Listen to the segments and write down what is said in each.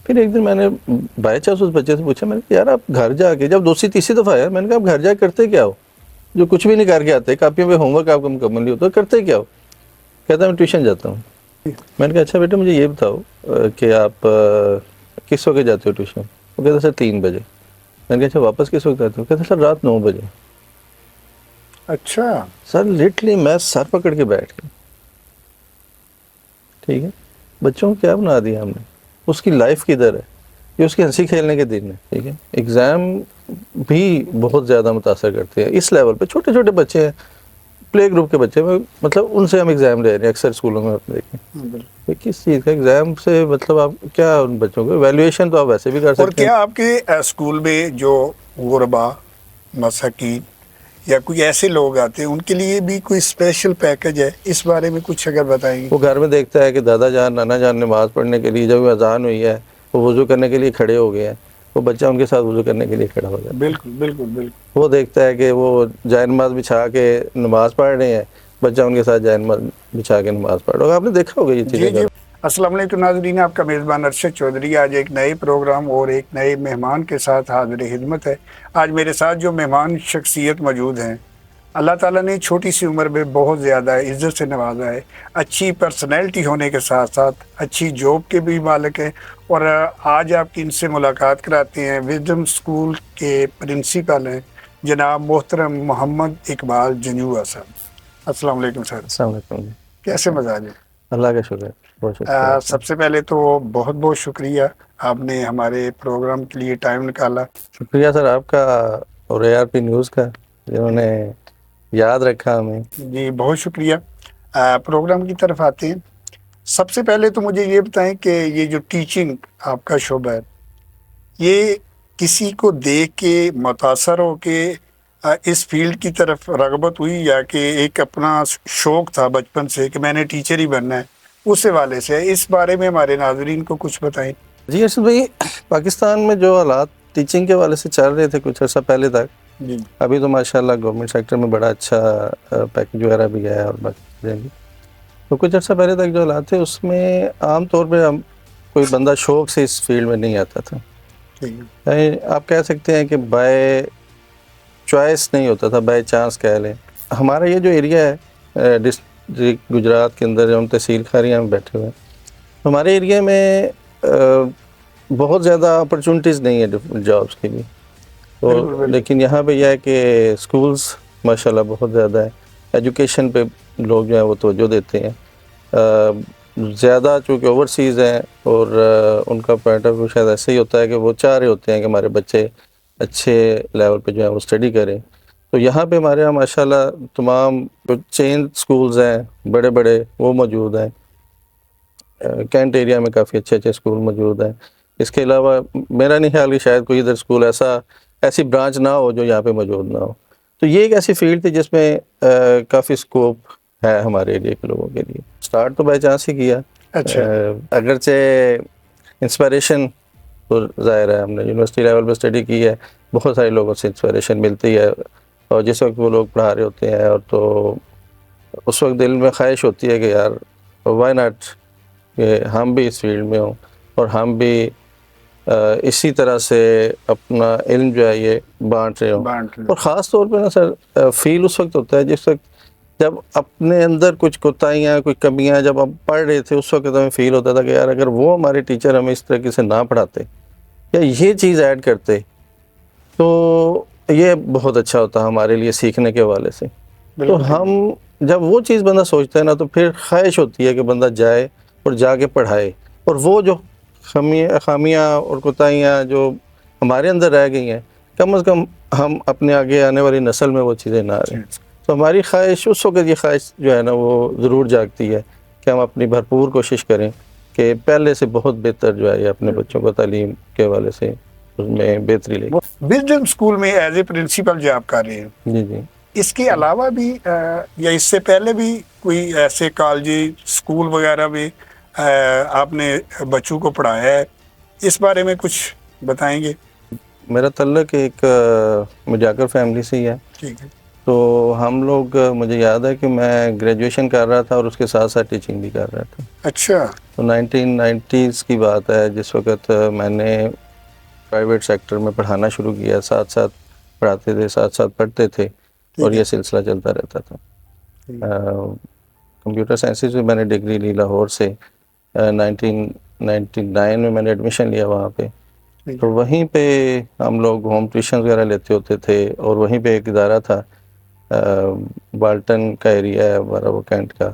پھر ایک دن میں نے بائی چانس اس بچے سے پوچھا، میں نے کہا یار آپ گھر جا کے جب دوسری تیسری دفعہ آیا، میں نے کہا آپ گھر جا کے کرتے کیا ہو جو کچھ بھی نہیں کر کے آتے، کاپیوں پہ ہوم ورک آپ کا مکمل نہیں ہوتا، کرتے کیا ہو؟ کہتا میں ٹیوشن جاتا ہوں۔ میں نے کہا اچھا بیٹا مجھے یہ بتاؤ کہ آپ کس وقت جاتے ہو ٹیوشن؟ وہ کہتا سر 3 بجے۔ میں نے کہا اچھا واپس کس وقت آتے ہو؟ کہتا سر رات 9 بجے۔ اچھا سر لٹرلی میں سر پکڑ کے بیٹھ گیا۔ ٹھیک ہے، بچوں کو کیا بنا دیا ہم نے، اس کی لائف کدھر ہے، یہ اس کی ہنسی کھیلنے کے دن ہے۔ ٹھیک ہے، ایگزام بھی بہت زیادہ متاثر کرتے ہیں اس لیول پہ، چھوٹے چھوٹے بچے ہیں، پلے گروپ کے بچے، مطلب ان سے ہم ایگزام لے رہے ہیں اکثر اسکولوں میں آپ دیکھیں، کس چیز کا ایگزام سے مطلب آپ کیا ان بچوں کو ایویلویشن تو آپ ویسے بھی کر اور سکتے ہیں۔ کیا آپ کے اسکول میں جو غربا مساکین یا کوئی ایسے لوگ آتے ہیں ان کے لیے بھی کوئی اسپیشل پیکج ہے؟ اس بارے میں کچھ اگر بتائیں گے۔ وہ گھر میں دیکھتا ہے کہ دادا جان نانا جان نماز پڑھنے کے لیے جب اذان ہوئی ہے وہ وضو کرنے کے لیے کھڑے ہو گئے ہیں، وہ بچہ ان کے ساتھ وضو کرنے کے لیے کھڑا ہو جاتا ہے۔ بالکل بالکل بالکل وہ دیکھتا ہے کہ وہ جائے نماز بچھا کے نماز پڑھ رہے ہیں، بچہ ان کے ساتھ جائے نماز بچھا کے نماز پڑھ رہا ہوگا، آپ نے دیکھا ہوگا یہ چیزیں۔ جی السلام علیکم ناظرین، آپ کا میزبان ارشد چودھری آج ایک نئے پروگرام اور ایک نئے مہمان کے ساتھ حاضر خدمت ہے۔ آج میرے ساتھ جو مہمان شخصیت موجود ہیں، اللہ تعالیٰ نے چھوٹی سی عمر میں بہت زیادہ عزت سے نوازا ہے، اچھی پرسنالٹی ہونے کے ساتھ ساتھ اچھی جاب کے بھی مالک ہیں، اور آج آپ کی ان سے ملاقات کراتے ہیں۔ وزڈم اسکول کے پرنسپل ہیں جناب محترم محمد اقبال جنیوا صاحب۔ السلام علیکم سر۔ السلام علیکم۔ کیسے مزاج ہے؟ اللہ کا شکر ہے، بہت شکریہ۔ سب سے پہلے تو بہت بہت شکریہ، آپ نے ہمارے پروگرام کے لیے ٹائم نکالا۔ شکریہ سر آپ کا اور ARP نیوز کا، جنہوں نے یاد رکھا ہمیں۔ جی بہت شکریہ۔ پروگرام کی طرف آتے ہیں۔ سب سے پہلے تو مجھے یہ بتائیں کہ یہ جو ٹیچنگ آپ کا شعبہ ہے، یہ کسی کو دیکھ کے متاثر ہو کے اس فیلڈ کی طرف رغبت ہوئی، یا کہ ایک اپنا شوق تھا بچپن سے کہ میں نے ٹیچر ہی بننا ہے، اس حوالے سے اس بارے میں ہمارے ناظرین کو کچھ بتائیں۔ جی ارشد بھائی، پاکستان میں جو حالات ٹیچنگ کے حوالے سے چل رہے تھے کچھ عرصہ پہلے تک، جی ابھی تو ماشاءاللہ گورنمنٹ سیکٹر میں بڑا اچھا پیکج وغیرہ بھی گیا ہے اور باقی چیزیں بھی، تو کچھ عرصہ پہلے تک جو حالات تھے اس میں عام طور پہ ہم کوئی بندہ شوق سے اس فیلڈ میں نہیں آتا تھا، ٹھیک ہے۔ یعنی آپ کہہ سکتے ہیں کہ بائی چوائس نہیں ہوتا تھا، بائی چانس کہہ لیں۔ ہمارا یہ جو ایریا ہے ڈسٹرکٹ گجرات کے اندر، جو ہم تحصیل کھاریاں میں بیٹھے ہوئے ہیں، ہمارے ایریا میں بہت زیادہ اپرچونٹیز نہیں ہے جابس کی بھی، تو لیکن یہاں پہ یہ ہے کہ اسکولز ماشاءاللہ بہت زیادہ ہے، ایجوکیشن پہ لوگ جو ہیں وہ توجہ دیتے ہیں زیادہ، چونکہ اوورسیز ہیں اور ان کا پوائنٹ آف ویو شاید ایسے ہی ہوتا ہے کہ وہ چاہ رہے ہوتے ہیں کہ ہمارے بچے اچھے لیول پہ جو ہے وہ اسٹڈی کریں، تو یہاں پہ ہمارے یہاں ماشاءاللہ تمام جو چین سکولز ہیں بڑے بڑے وہ موجود ہیں، کینٹ ایریا میں کافی اچھے اچھے اسکول موجود ہیں۔ اس کے علاوہ میرا نہیں خیال کہ شاید کوئی ادھر اسکول ایسی برانچ نہ ہو جو یہاں پہ موجود نہ ہو، تو یہ ایک ایسی فیلڈ تھی جس میں کافی اسکوپ ہے ہمارے ایریا کے لوگوں کے لیے۔ سٹارٹ تو بائی چانس ہی کیا، اچھا اگرچہ انسپائریشن تو ظاہر ہے، ہم نے یونیورسٹی لیول پہ اسٹڈی کی ہے، بہت سارے لوگوں سے انسپائریشن ملتی ہے، اور جس وقت وہ لوگ پڑھا رہے ہوتے ہیں اور تو اس وقت دل میں خواہش ہوتی ہے کہ یار وائی ناٹ کہ ہم بھی اس فیلڈ میں ہوں اور ہم بھی اسی طرح سے اپنا علم جو ہے یہ بانٹ رہے ہوں۔ اور خاص طور پہ نا سر فیل اس وقت ہوتا ہے جس وقت جب اپنے اندر کچھ کوتاہیاں کوئی کمیاں جب ہم پڑھ رہے تھے، اس وقت ہمیں فیل ہوتا تھا کہ یار اگر وہ ہمارے ٹیچر ہمیں اس طریقے سے نہ پڑھاتے یا یہ چیز ایڈ کرتے تو یہ بہت اچھا ہوتا ہمارے لیے سیکھنے کے حوالے سے۔ تو ہم جب وہ چیز بندہ سوچتا ہے نا تو پھر خواہش ہوتی ہے کہ بندہ جائے اور جا کے پڑھائے، اور وہ جو خامیاں اور کوتاہیاں جو ہمارے اندر رہ گئی ہیں کم از کم ہم اپنے آگے آنے والی نسل میں وہ چیزیں نہ رہیں۔ تو ہماری خواہش اس وقت یہ خواہش جو ہے نا وہ ضرور جاگتی ہے کہ ہم اپنی بھرپور کوشش کریں کہ پہلے سے بہت بہتر جو ہے یہ اپنے بچوں کو تعلیم کے حوالے سے اس میں بہتری لے۔ وزڈم اسکول میں ایز اے پرنسپل جاب کر رہے ہیں، جی جی۔ اس کے علاوہ بھی یا اس سے پہلے بھی کوئی ایسے کالج اسکول وغیرہ میں آپ نے بچوں کو پڑھایا ہے؟ اس بارے میں کچھ بتائیں گے؟ میرا تعلق ایک مجاکر فیملی سے ہی ہے، ٹھیک ہے۔ تو ہم لوگ مجھے یاد ہے کہ میں گریجویشن کر رہا تھا اور اس کے ساتھ ساتھ ٹیچنگ بھی کر رہا تھا۔ اچھا تو 1990s کی بات ہے جس وقت میں نے پرائیویٹ سیکٹر میں پڑھانا شروع کیا، ساتھ ساتھ پڑھاتے تھے، ساتھ ساتھ پڑھتے تھے، اور یہ سلسلہ چلتا رہتا تھا۔ کمپیوٹر سائنسز میں میں نے ڈگری لی لاہور سے، 1999 میں نے ایڈمیشن لیا وہاں پہ، تو وہیں پہ ہم لوگ ہوم ٹیوشن وغیرہ لیتے ہوتے تھے، اور وہیں پہ ایک ادارہ تھا بالٹن کا ایریا ہے ہمارا، وہ کینٹ کا،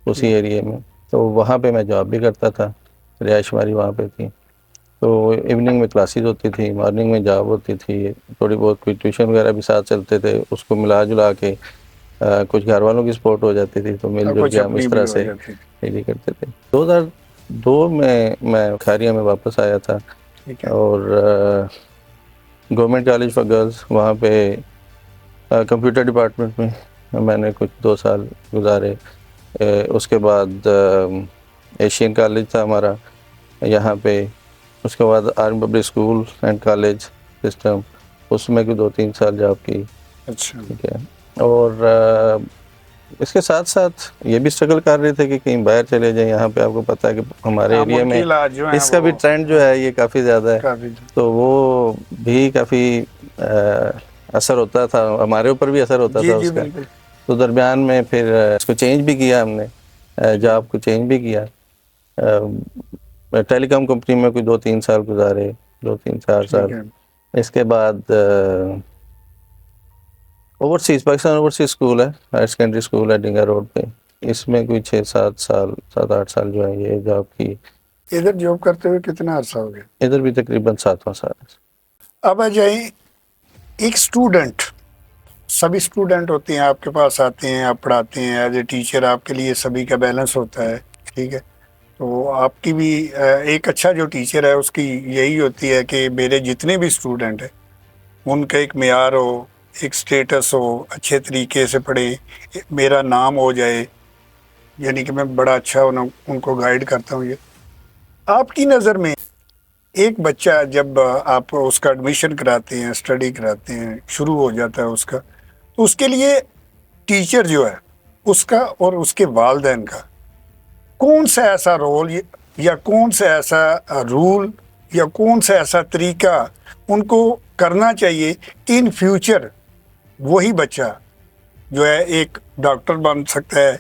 اسی ایریے میں، تو وہاں پہ میں جاب بھی کرتا تھا، رہائش ہماری وہاں پہ تھی، تو ایوننگ میں کلاسز ہوتی تھی، مارننگ میں جاب ہوتی تھی، تھوڑی بہت کوئی ٹیوشن وغیرہ بھی ساتھ چلتے تھے، اس کو ملا جلا کے کچھ گھر والوں کی سپورٹ ہو جاتی تھی، تو مل جل کچھ کے ہم اپنی اس بھی طرح ہو سے جاتی تھی۔ ڈیلی کرتے تھے۔ 2002 میں کھاریہ میں واپس آیا تھا، ٹھیک ہے، اور گورنمنٹ کالج فار گرلز وہاں پہ کمپیوٹر ڈپارٹمنٹ میں نے کچھ 2 سال گزارے۔ اس کے بعد ایشین کالج تھا ہمارا یہاں پہ، اس کے بعد army public school and college system, اس میں بھی 2-3 سال جاب کی، اچھا، ٹھیک ہے۔ اور اس کے ساتھ ساتھ یہ بھی اسٹرگل کر رہے تھے کہ کہیں باہر چلے جائیں، یہاں پہ آپ کو پتہ ہے کہ ہمارے ایریا میں مشکلات جو ہیں اس کا بھی وہ ٹرینڈ جو ہے یہ کافی زیادہ ہے، کافی تو وہ بھی کافی اثر ہوتا تھا، ہمارے اوپر بھی اثر ہوتا جی تھا جی اس کا۔ بالکل۔ تو درمیان میں پھر اس کو چینج بھی کیا ہم نے، جاب کو چینج بھی کیا، ٹیلی کام کمپنی میں کوئی 2-3 سال گزارے، 2-3-4 سال۔ ٹھیک ہے، اس کے بعد اوورسیز پاکستان اوورسیز اسکول ہے، ہائر سیکنڈری اسکول ہے ڈنگا روڈ پہ، اس میں کوئی 6-7 سال 7-8 سال جو ہے یہ جاب کی۔ ادھر جاب کرتے ہوئے کتنا عرصہ ہو گیا؟ ادھر بھی تقریباً 7واں سال ہے۔ اب آ جائیں، ایک اسٹوڈنٹ، سبھی اسٹوڈنٹ ہوتے ہیں آپ کے پاس آتے ہیں، آپ پڑھاتے ہیں، ایز اے ٹیچر آپ کے لیے سبھی کا بیلنس ہوتا ہے، ٹھیک ہے، تو آپ کی بھی ایک اچھا جو ٹیچر ہے اس کی یہی ہوتی ہے کہ میرے جتنے بھی اسٹوڈنٹ ہیں ان کا ایک معیار ہو، ایک سٹیٹس ہو، اچھے طریقے سے پڑھیں، میرا نام ہو جائے، یعنی کہ میں بڑا اچھا ان کو گائیڈ کرتا ہوں۔ یہ آپ کی نظر میں ایک بچہ جب آپ اس کا ایڈمیشن کراتے ہیں، اسٹڈی کراتے ہیں، شروع ہو جاتا ہے اس کا، تو اس کے لیے ٹیچر جو ہے اس کا اور اس کے والدین کا کون سا ایسا رول یا کون سا ایسا رول یا کون سا ایسا طریقہ ان کو کرنا چاہیے کہ ان فیوچر وہی بچہ جو ہے ایک ڈاکٹر بن سکتا ہے،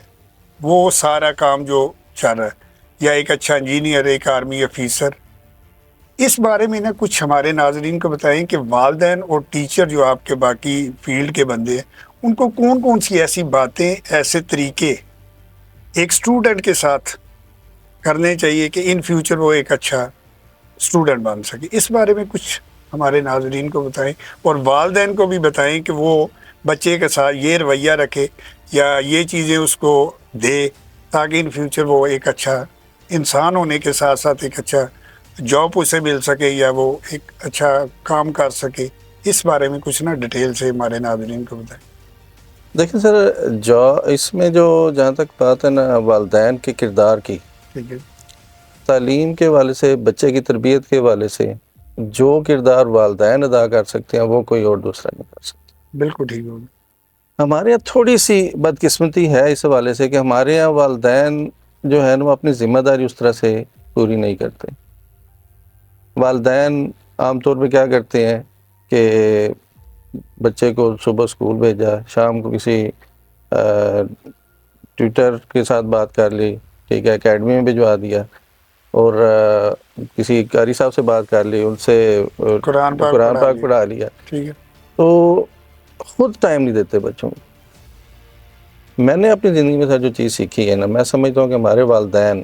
وہ سارا کام جو چل رہا ہے، یا ایک اچھا انجینئر، ایک آرمی افیسر۔ اس بارے میں نا کچھ ہمارے ناظرین کو بتائیں کہ والدین اور ٹیچر جو آپ کے باقی فیلڈ کے بندے ہیں ان کو کون کون سی ایسی باتیں، ایسے طریقے ایک اسٹوڈنٹ کے ساتھ کرنے چاہیے کہ ان فیوچر وہ ایک اچھا اسٹوڈنٹ بن سکے۔ اس بارے میں کچھ ہمارے ناظرین کو بتائیں، اور والدین کو بھی بتائیں کہ وہ بچے کے ساتھ یہ رویہ رکھے یا یہ چیزیں اس کو دے تاکہ ان فیوچر وہ ایک اچھا انسان ہونے کے ساتھ ساتھ ایک اچھا جاب اسے مل سکے یا وہ ایک اچھا کام کر سکے۔ اس بارے میں کچھ نا ڈیٹیل سے ہمارے ناظرین کو بتائیں۔ دیکھیں سر، اس میں جو جہاں تک بات ہے نا والدین کے کردار کی، ٹھیک ہے، تعلیم کے حوالے سے، بچے کی تربیت کے حوالے سے جو کردار والدین ادا کر سکتے ہیں وہ کوئی اور دوسرا نہیں کر سکتا۔ بالکل ٹھیک ہوگا۔ ہمارے یہاں تھوڑی سی بدقسمتی ہے اس حوالے سے کہ ہمارے یہاں والدین جو ہے نا وہ اپنی ذمہ داری اس طرح سے پوری نہیں کرتے۔ والدین عام طور پہ کیا کرتے ہیں کہ بچے کو صبح اسکول بھیجا، شام کو کسی ٹیوٹر کے ساتھ بات کر لی، ٹھیک ہے، اکیڈمی میں بھجوا دیا، اور کسی قاری صاحب سے بات کر لی، ان سے قرآن قرآن پڑھا پاک لیا۔ پڑھا لیا، ٹھیک ہے، تو خود ٹائم نہیں دیتے بچوں کو۔ میں نے اپنی زندگی میں سر جو چیز سیکھی ہے نا، میں سمجھتا ہوں کہ ہمارے والدین،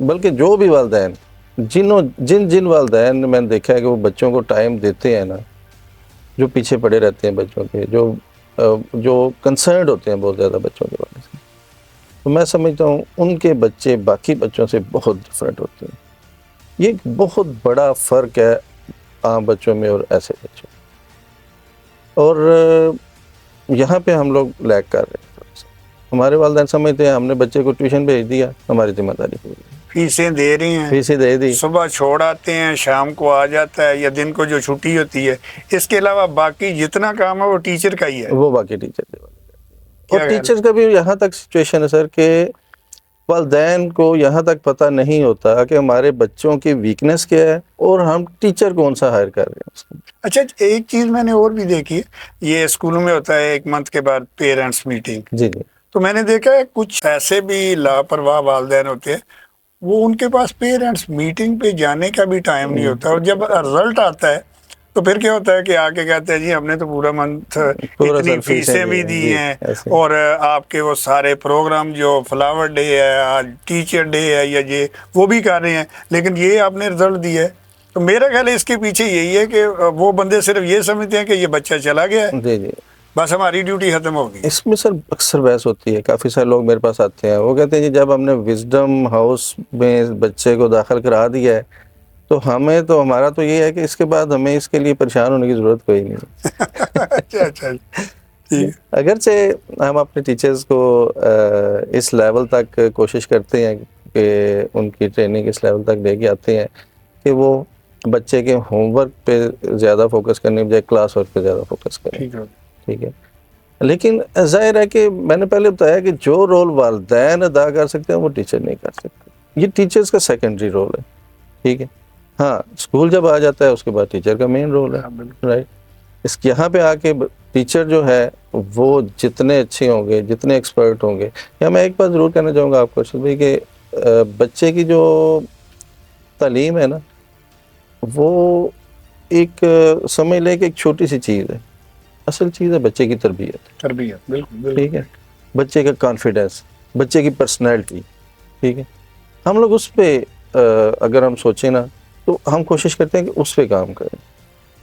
بلکہ جو بھی والدین، جن والدین نے میں نے دیکھا ہے کہ وہ بچوں کو ٹائم دیتے ہیں نا، جو پیچھے پڑے رہتے ہیں بچوں کے، جو کنسرنڈ ہوتے ہیں بہت زیادہ بچوں کے بارے سے، تو میں سمجھتا ہوں ان کے بچے باقی بچوں سے بہت ڈفرینٹ ہوتے ہیں۔ یہ ایک بہت بڑا فرق ہے عام بچوں میں اور ایسے بچوں میں، اور یہاں پہ ہم لوگ لیک کر رہے ہیں۔ ہمارے والدین سمجھتے ہیں ہم نے بچے کو ٹیوشن بھیج دیا، ہماری ذمہ داری پوری، فیسیں دے رہی ہیں، فیسیں دے دی، صبح چھوڑ آتے ہیں، شام کو آ جاتا ہے، یا دن کو جو چھٹی ہوتی ہے، اس کے علاوہ باقی جتنا کام ہے وہ ٹیچر کا ہی ہے۔ وہ باقی ٹیچر کے والے۔ اور کیا خیال ہے؟ ٹیچرز کا بھی یہاں تک سچویشن ہے سر کہ والدین کو یہاں تک پتہ نہیں ہوتا کہ ہمارے بچوں کی ویکنس کیا ہے اور ہم ٹیچر کون سا ہائر کر رہے ہیں اس کو۔ اچھا، ایک چیز میں نے اور بھی دیکھی ہے، یہ اسکولوں میں ہوتا ہے 1 منتھ کے بعد پیرنٹس میٹنگ، جی جی تو میں نے دیکھا ہے کچھ ایسے بھی لاپرواہ والدین ہوتے ہیں، وہ ان کے پاس پیرنٹس میٹنگ پہ جانے کا بھی ٹائم نہیں ہوتا، اور جب رزلٹ آتا ہے تو پھر کیا ہوتا ہے کہ آ کے کہتے ہیں جی ہم نے تو پورا منتھ پورا اتنی سال فیسیں بھی دی جی ہیں، ایسے اور آپ کے وہ سارے پروگرام جو فلاور ڈے ہے، آج ٹیچر ڈے ہے یا یہ وہ بھی کر رہے ہیں، لیکن یہ آپ نے رزلٹ دیا ہے۔ تو میرا خیال ہے اس کے پیچھے یہی ہے کہ وہ بندے صرف یہ سمجھتے ہیں کہ یہ بچہ چلا گیا ہے، جی جی بس ہماری ڈیوٹی ختم ہو گئی۔ اس میں سر اکثر بحث ہوتی ہے، کافی سارے لوگ میرے پاس آتے ہیں، وہ کہتے ہیں جی جب ہم نے وزڈم ہاؤس میں بچے کو داخل کرا دیا ہے تو ہمیں تو ہمارا تو یہ ہے کہ اس کے بعد ہمیں اس کے لیے پریشان ہونے کی ضرورت کوئی نہیں۔ اچھا اچھا، ٹھیک۔ اگرچہ ہم اپنے ٹیچرز کو اس لیول تک کوشش کرتے ہیں کہ ان کی ٹریننگ اس لیول تک لے کے آتے ہیں کہ وہ بچے کے ہوم ورک پہ زیادہ فوکس کرنے بجائے کلاس ورک پہ زیادہ فوکس کریں، ٹھیک ہے۔ ٹھیک ہے۔ لیکن ظاہر ہے کہ میں نے پہلے بتایا کہ جو رول والدین ادا کر سکتے ہیں وہ ٹیچر نہیں کر سکتے، یہ ٹیچرز کا سیکنڈری رول ہے، ٹھیک ہے۔ ہاں اسکول جب آ جاتا ہے اس کے بعد ٹیچر کا مین رول ہے، ہاں، بالکل۔ رائٹ۔ اس یہاں پہ آ کے ٹیچر جو ہے وہ جتنے اچھے ہوں گے، جتنے ایکسپرٹ ہوں گے، یا میں ایک بات ضرور کہنا چاہوں گا آپ کو ارشد بھائی کہ بچے کی جو تعلیم ہے نا وہ ایک سمجھ لے کہ ایک چھوٹی سی چیز ہے، اصل چیز ہے بچے کی تربیت، تربیت، بالکل بالکل۔ ٹھیک ہے، بچے کا کانفیڈنس، بچے کی پرسنالٹی، ٹھیک ہے۔ ہم لوگ اس پہ اگر ہم سوچیں نا تو ہم کوشش کرتے ہیں کہ اس پہ کام کریں۔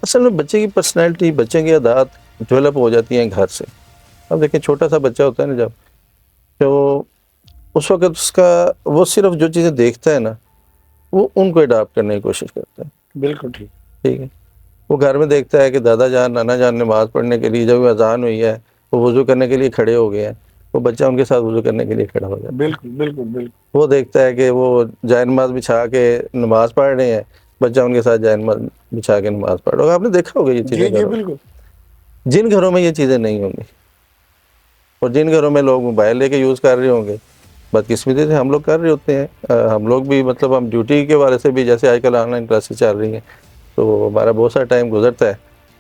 اصل میں بچے کی پرسنالٹی، بچے کی عادات ڈیولپ ہو جاتی ہیں گھر سے۔ اب دیکھیں چھوٹا سا بچہ ہوتا ہے نا جب، تو اس وقت اس کا وہ صرف جو چیزیں دیکھتا ہے نا وہ ان کو اڈاپٹ کرنے کی کوشش کرتا ہے، بالکل ٹھیک۔ ٹھیک ہے۔ وہ گھر میں دیکھتا ہے کہ دادا جان نانا جان نماز پڑھنے کے لیے جب اذان ہوئی ہے وہ وضو کرنے کے لیے کھڑے ہو گئے ہیں، وہ بچہ ان کے ساتھ وضو کرنے کے لیے کھڑا ہو جاتا ہے۔ بالکل بالکل بالکل۔ وہ دیکھتا ہے کہ وہ جائے نماز بچھا کے نماز پڑھ رہے ہیں، بچہ ان کے ساتھ جائے نماز بچھا کے نماز پڑھ رہا ہوگا۔ آپ نے دیکھا ہوگا یہ جی چیزیں جی گھروں میں۔ بالکل۔ جن گھروں میں یہ چیزیں نہیں ہوں گی اور جن گھروں میں لوگ موبائل لے کے یوز کر رہے ہوں گے، بدقسمتی سے ہم لوگ کر رہے ہوتے ہیں، ہم لوگ بھی مطلب ہم ڈیوٹی کے بارے سے بھی، جیسے آج کل آن لائن کلاسز چل رہی ہیں تو ہمارا بہت سارا ٹائم گزرتا ہے،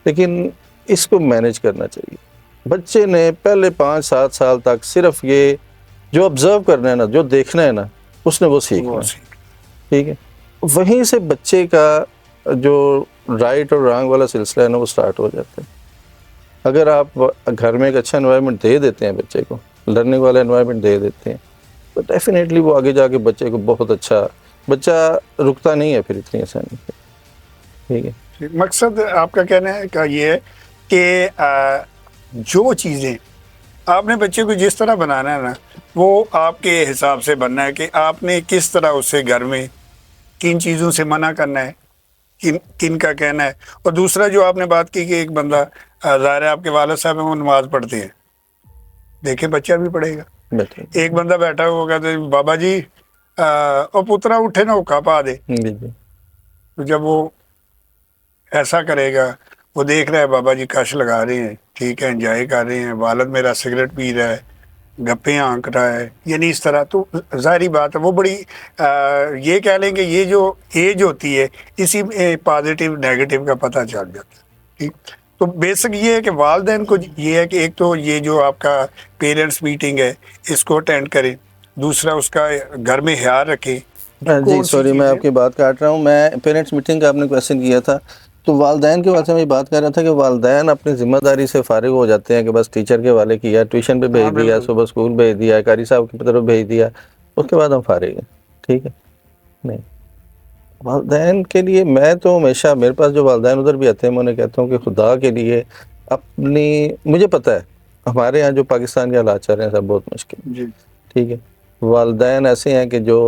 لیکن اس کو مینیج کرنا چاہیے۔ بچے نے پہلے 5-7 سال تک صرف یہ جو آبزرو کرنا ہے نا، جو دیکھنا ہے نا، اس نے وہ سیکھنا ہے، ٹھیک ہے۔ وہیں سے بچے کا جو رائٹ اور رانگ والا سلسلہ ہے نا وہ سٹارٹ ہو جاتا ہے۔ اگر آپ گھر میں ایک اچھا انوائرمنٹ دے دیتے ہیں بچے کو، لرننگ والا انوائرمنٹ دے دیتے ہیں، تو ڈیفینیٹلی وہ آگے جا کے بچے کو بہت اچھا، بچہ رکتا نہیں ہے پھر اتنی آسانی سے، ٹھیک ہے۔ مقصد آپ کا کہنا ہے کہ یہ ہے کہ جو چیزیں آپ نے بچے کو جس طرح بنانا ہے نا وہ آپ کے حساب سے بننا ہے کہ آپ نے کس طرح اسے گھر میں کن چیزوں سے منع کرنا ہے، کن کا کہنا ہے۔ اور دوسرا جو آپ نے بات کی کہ ایک بندہ ظاہر ہے آپ کے والد صاحب ہیں وہ نماز پڑھتے ہیں، دیکھیں بچہ بھی پڑھے گا۔ ایک بندہ بیٹھا ہوا کہتا ہے بابا جی او پترا اٹھے نا اوکھا پا دے، تو جب وہ ایسا کرے گا، وہ دیکھ رہا ہے بابا جی کش لگا رہے ہیں، ٹھیک ہے، انجوائے کر رہے ہیں، والد میرا سگریٹ پی رہا ہے، گپیں آنک رہا ہے، یعنی اس طرح، تو ظاہری بات ہے وہ بڑی یہ کہہ لیں کہ یہ جو ایج ہوتی ہے اسی میں پازیٹیو نیگیٹو کا پتہ چل جاتا ہے، ٹھیک۔ تو بیسک یہ ہے کہ والدین کو یہ ہے کہ ایک تو یہ جو آپ کا پیرنٹس میٹنگ ہے اس کو اٹینڈ کریں، دوسرا اس کا گھر میں خیال رکھیں۔ جی سوری میں آپ کی بات کاٹ رہا ہوں، میں پیرنٹس میٹنگ کا آپ نے کویسچن کیا تھا تو والدین کے بارے سے میں بات کر رہا تھا کہ والدین اپنی ذمہ داری سے فارغ ہو جاتے ہیں کہ بس ٹیچر کے حوالے کیا، ٹیوشن پہ بھیج دیا، صبح اسکول بھیج دیا، قاری صاحب کی طرف بھیج دیا، اس کے بعد ہم فارغ ہیں، ٹھیک ہے۔ نہیں، والدین کے لیے میں تو ہمیشہ، میرے پاس جو والدین ادھر بھی آتے ہیں میں انہیں کہتا ہوں کہ خدا کے لیے اپنی، مجھے پتہ ہے ہمارے یہاں جو پاکستان کے حالات چل رہے ہیں سب بہت مشکل، ٹھیک ہے۔ والدین ایسے ہیں کہ جو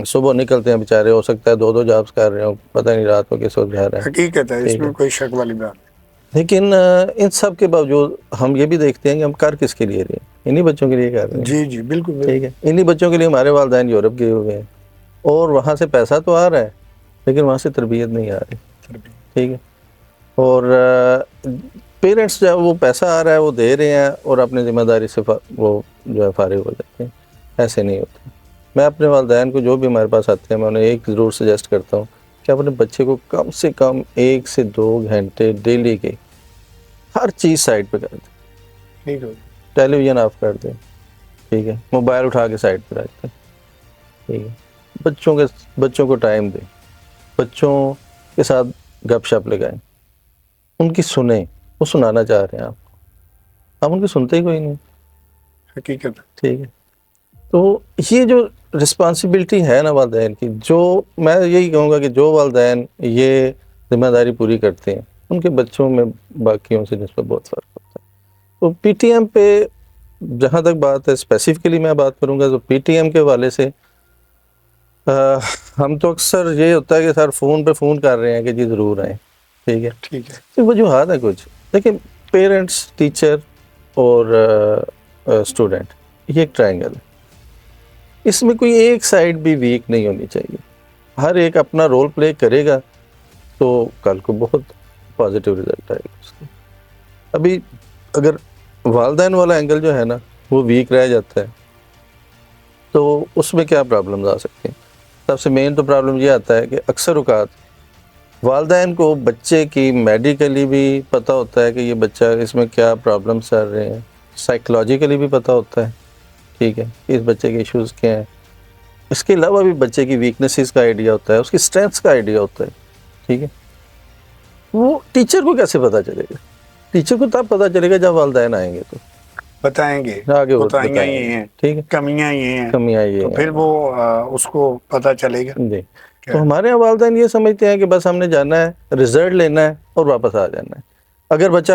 صبح نکلتے ہیں بیچارے، ہو سکتا ہے 2 جابس کر رہے ہوں، پتہ نہیں رات کو کس وقت گھر ہے، حقیقت ہے، اس میں کوئی شک والی بات نہیں۔ لیکن ان سب کے باوجود ہم یہ بھی دیکھتے ہیں کہ ہم کر کس کے لیے رہے ہیں، انہی بچوں کے لیے کر رہے ہیں، جی جی بالکل، ٹھیک ہے۔ انہی بچوں کے لیے ہمارے والدین یورپ گئے ہوئے ہیں اور وہاں سے پیسہ تو آ رہا ہے لیکن وہاں سے تربیت نہیں آ رہی، ٹھیک ہے۔ اور پیرنٹس جو وہ پیسہ آ رہا ہے وہ دے رہے ہیں اور اپنی ذمہ داری سے وہ جو ہے فارغ ہو جاتے ہیں۔ ایسے نہیں ہوتے. میں اپنے والدین کو جو بھی ہمارے پاس آتے ہیں میں انہیں ایک ضرور سجیسٹ کرتا ہوں کہ اپنے بچے کو کم سے کم 1 سے 2 گھنٹے ڈیلی کے ہر چیز سائڈ پہ کر دیں. ٹھیک ہے. ٹیلی ویژن آف کر دیں, ٹھیک ہے, موبائل اٹھا کے سائڈ پہ رکھ دیں, ٹھیک ہے, بچوں کو ٹائم دیں, بچوں کے ساتھ گپ شپ لگائیں, ان کی سنیں, وہ سنانا چاہ رہے ہیں آپ ان کی سنتے ہی کوئی نہیں. حقیقت. ٹھیک ہے, تو یہ جو رسپانسبلٹی ہے نا والدین کی, جو میں یہی کہوں گا کہ جو والدین یہ ذمہ داری پوری کرتے ہیں ان کے بچوں میں باقیوں سے نسبت بہت فرق ہوتا ہے. تو پی ٹی ایم پہ جہاں تک بات ہے, اسپیسیفکلی میں بات کروں گا تو پی ٹی ایم کے حوالے سے ہم تو اکثر یہ ہوتا ہے کہ سر فون پہ فون کر رہے ہیں کہ جی ضرور آئیں, ٹھیک ہے. ٹھیک ہے. تو وجوہات ہے کچھ, لیکن پیرنٹس, ٹیچر اور اسٹوڈنٹ یہ ایک ٹرائنگل ہے, اس میں کوئی ایک سائڈ بھی ویک نہیں ہونی چاہیے. ہر ایک اپنا رول پلے کرے گا تو کل کو بہت پازیٹیو رزلٹ آئے گا اس کا. ابھی اگر والدین والا اینگل جو ہے نا وہ ویک رہ جاتا ہے تو اس میں کیا پرابلمز آ سکتی ہیں. سب سے مین تو پرابلم یہ آتا ہے کہ اکثر اوقات والدین کو بچے کی میڈیکلی بھی پتہ ہوتا ہے کہ یہ بچہ اس میں کیا پرابلمس چل رہے ہیں, سائیکلوجیکلی بھی پتہ ہوتا ہے, ٹھیک ہے, اس بچے کے ایشوز کیا ہیں. اس کے علاوہ بھی بچے کی ویکنیسز کا آئیڈیا ہوتا ہے, اس کی اسٹرینتھس کا آئیڈیا ہوتا ہے, ٹھیک ہے. وہ ٹیچر کو کیسے پتہ چلے گا؟ ٹیچر کو تب پتہ چلے گا جب والدین آئیں گے تو بتائیں گے, آگے بتائیں یہ ہیں, ٹھیک ہے, کمیاں یہ ہیں, کمیاں یہ تو ہیں. پھر وہ اس کو پتہ چلے گا. جی, تو ہمارے یہاں والدین یہ سمجھتے ہیں کہ بس ہم نے جانا ہے, رزلٹ لینا ہے اور واپس آ جانا ہے. اگر بچہ